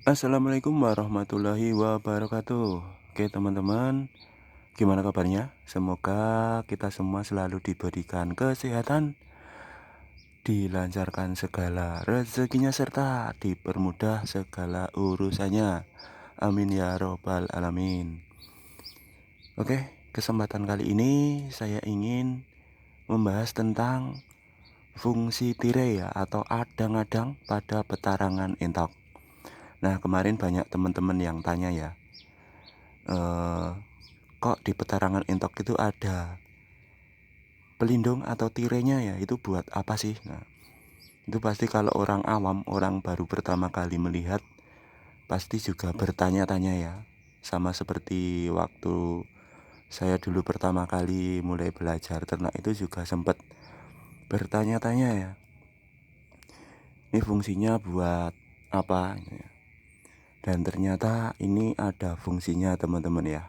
Assalamualaikum warahmatullahi wabarakatuh. Oke teman-teman, gimana kabarnya? Semoga kita semua selalu diberikan kesehatan, dilancarkan segala rezekinya serta dipermudah segala urusannya. Amin ya robbal alamin. Oke, kesempatan kali ini saya ingin membahas tentang fungsi tirai ya atau adang-adang pada petarangan entok. Nah, kemarin banyak teman-teman yang tanya ya, eh, kok di petarangan entok itu ada pelindung atau tirainya ya, itu buat apa sih? Nah, itu pasti kalau orang awam, orang baru pertama kali melihat, pasti juga bertanya-tanya ya. Sama seperti waktu saya dulu pertama kali mulai belajar ternak itu juga sempat bertanya-tanya ya. Ini fungsinya buat apa? Dan ternyata ini ada fungsinya teman-teman ya.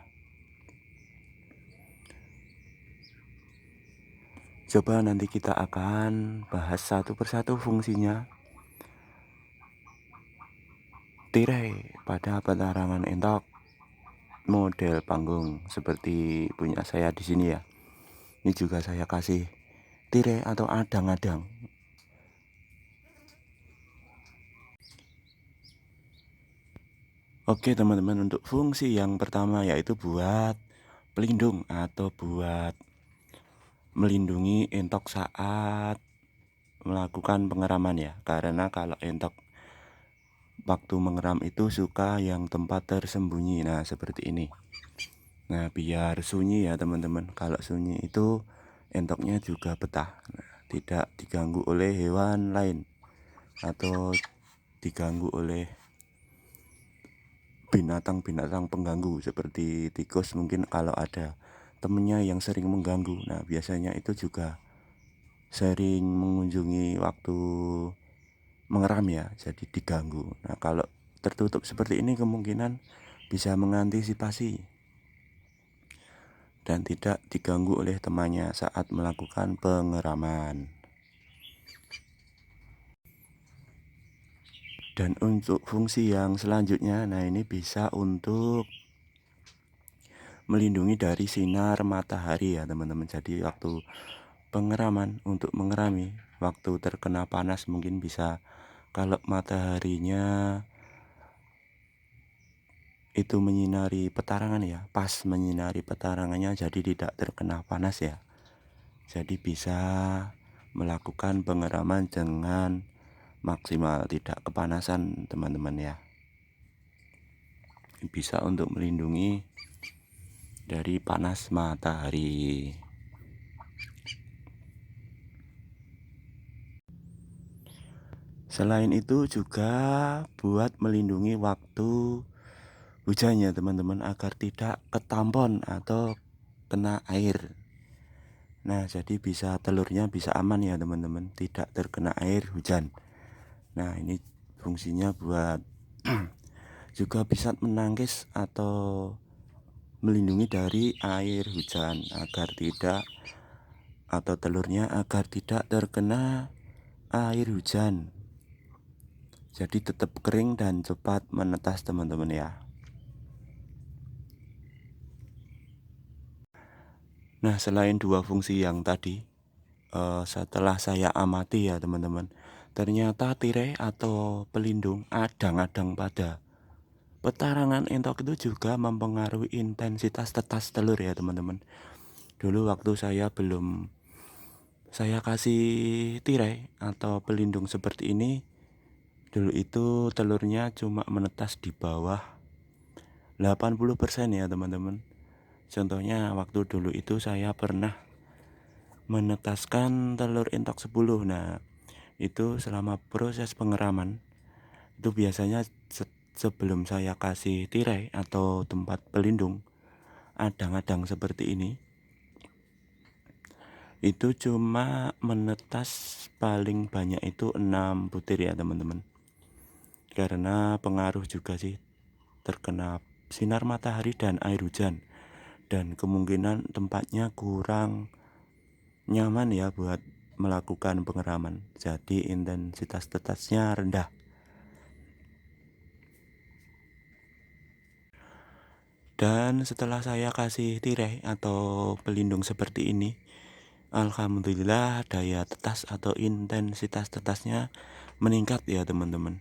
Coba nanti kita akan bahas satu persatu fungsinya. Tirai pada petarangan entok model panggung seperti punya saya di sini ya. Ini juga saya kasih tirai atau adang-adang. Oke teman-teman, untuk fungsi yang pertama yaitu buat pelindung atau buat melindungi entok saat melakukan pengeraman ya. Karena kalau entok waktu mengeram itu suka yang tempat tersembunyi. Nah, seperti ini. Nah, biar sunyi ya teman-teman. Kalau sunyi itu entoknya juga betah. Nah, tidak diganggu oleh hewan lain atau diganggu oleh binatang-binatang pengganggu seperti tikus mungkin kalau ada temennya yang sering mengganggu. Nah, biasanya itu juga sering mengunjungi waktu mengeram ya, jadi diganggu. Nah, kalau tertutup seperti ini kemungkinan bisa mengantisipasi dan tidak diganggu oleh temannya saat melakukan pengeraman. Dan untuk fungsi yang selanjutnya, nah ini bisa untuk melindungi dari sinar matahari ya teman-teman. Jadi waktu pengeraman, untuk mengerami waktu terkena panas mungkin bisa, kalau mataharinya itu menyinari petarangan ya, pas menyinari petarangannya jadi tidak terkena panas ya. Jadi bisa melakukan pengeraman dengan maksimal, tidak kepanasan teman-teman ya. Bisa untuk melindungi dari panas matahari. Selain itu juga buat melindungi waktu hujannya teman-teman, agar tidak ketampon atau kena air. Nah, jadi bisa telurnya bisa aman ya teman-teman, tidak terkena air hujan. Nah, ini fungsinya buat juga bisa menangkis atau melindungi dari air hujan agar tidak, atau telurnya agar tidak terkena air hujan. Jadi tetap kering dan cepat menetas teman-teman ya. Nah, selain dua fungsi yang tadi, setelah saya amati ya teman-teman, ternyata tirai atau pelindung adang-adang pada petarangan entok itu juga mempengaruhi intensitas tetas telur ya teman-teman. Dulu waktu saya kasih tirai atau pelindung seperti ini, dulu itu telurnya cuma menetas di bawah 80% ya teman-teman. Contohnya waktu dulu itu saya pernah menetaskan telur entok 10. Nah, itu selama proses pengeraman itu biasanya sebelum saya kasih tirai atau tempat pelindung adang-adang seperti ini, itu cuma menetas paling banyak itu 6 butir ya teman-teman. Karena pengaruh juga sih, terkena sinar matahari dan air hujan, dan kemungkinan tempatnya kurang nyaman ya buat melakukan pengeraman, jadi intensitas tetasnya rendah. Dan setelah saya kasih tirai atau pelindung seperti ini, alhamdulillah daya tetas atau intensitas tetasnya meningkat ya teman-teman.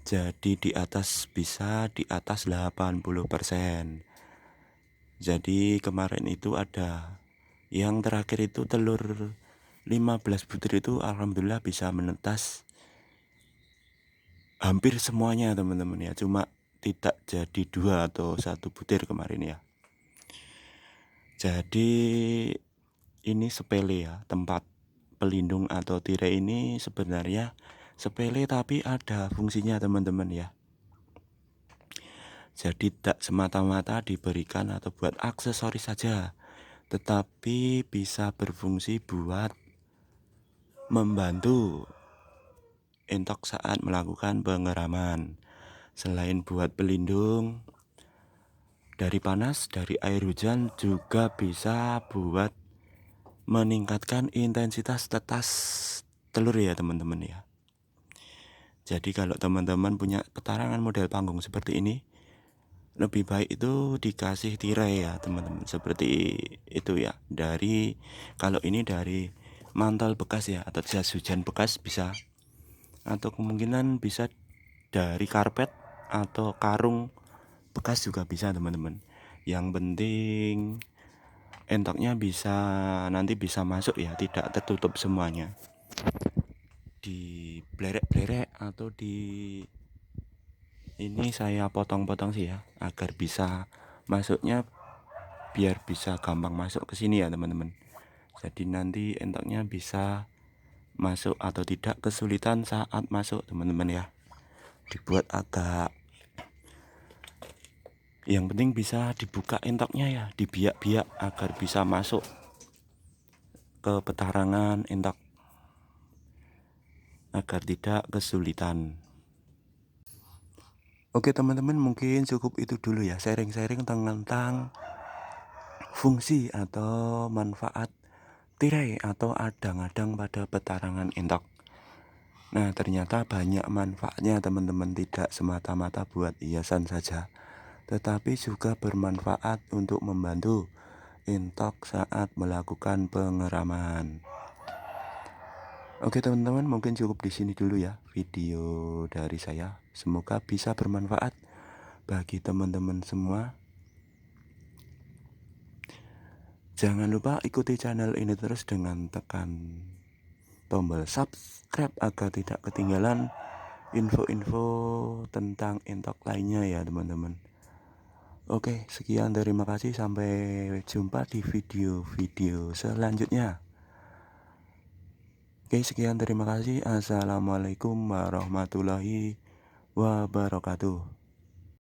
Jadi bisa di atas 80%. Jadi kemarin itu ada yang terakhir itu telur 15 butir itu alhamdulillah bisa menetas hampir semuanya teman-teman ya. Cuma tidak jadi 2 atau 1 butir kemarin ya. Jadi ini sepele ya, tempat pelindung atau tirai ini sebenarnya sepele tapi ada fungsinya teman-teman ya. Jadi tidak semata-mata diberikan atau buat aksesoris saja, tetapi bisa berfungsi buat membantu entok saat melakukan pengeraman. Selain buat pelindung dari panas, dari air hujan, juga bisa buat meningkatkan intensitas tetas telur ya teman-teman ya. Jadi kalau teman-teman punya petarangan model panggung seperti ini, lebih baik itu dikasih tirai ya teman-teman, seperti itu ya. Kalau ini dari mantel bekas ya, atau jas hujan bekas bisa, atau kemungkinan bisa dari karpet atau karung bekas juga bisa teman-teman. Yang penting entoknya nanti bisa masuk ya, tidak tertutup semuanya. Di blerek-blerek atau ini saya potong-potong sih ya, agar bisa masuknya, biar bisa gampang masuk ke sini ya teman-teman. Jadi nanti entoknya bisa masuk atau tidak kesulitan saat masuk teman-teman ya. Dibuat agak, yang penting bisa dibuka entoknya ya, dibiak-biak agar bisa masuk ke petarangan entok, agar tidak kesulitan. Oke teman-teman, mungkin cukup itu dulu ya, sharing-sharing tentang fungsi atau manfaat tirai atau adang-adang pada petarangan entok. Nah ternyata banyak manfaatnya teman-teman, tidak semata-mata buat hiasan saja, tetapi juga bermanfaat untuk membantu entok saat melakukan pengeraman. Oke teman-teman, mungkin cukup di sini dulu ya video dari saya. Semoga bisa bermanfaat bagi teman-teman semua. Jangan lupa ikuti channel ini terus dengan tekan tombol subscribe agar tidak ketinggalan info-info tentang entok lainnya ya teman-teman. Oke, sekian, terima kasih, sampai jumpa di video-video selanjutnya. Oke, sekian, terima kasih. Assalamualaikum warahmatullahi wabarakatuh.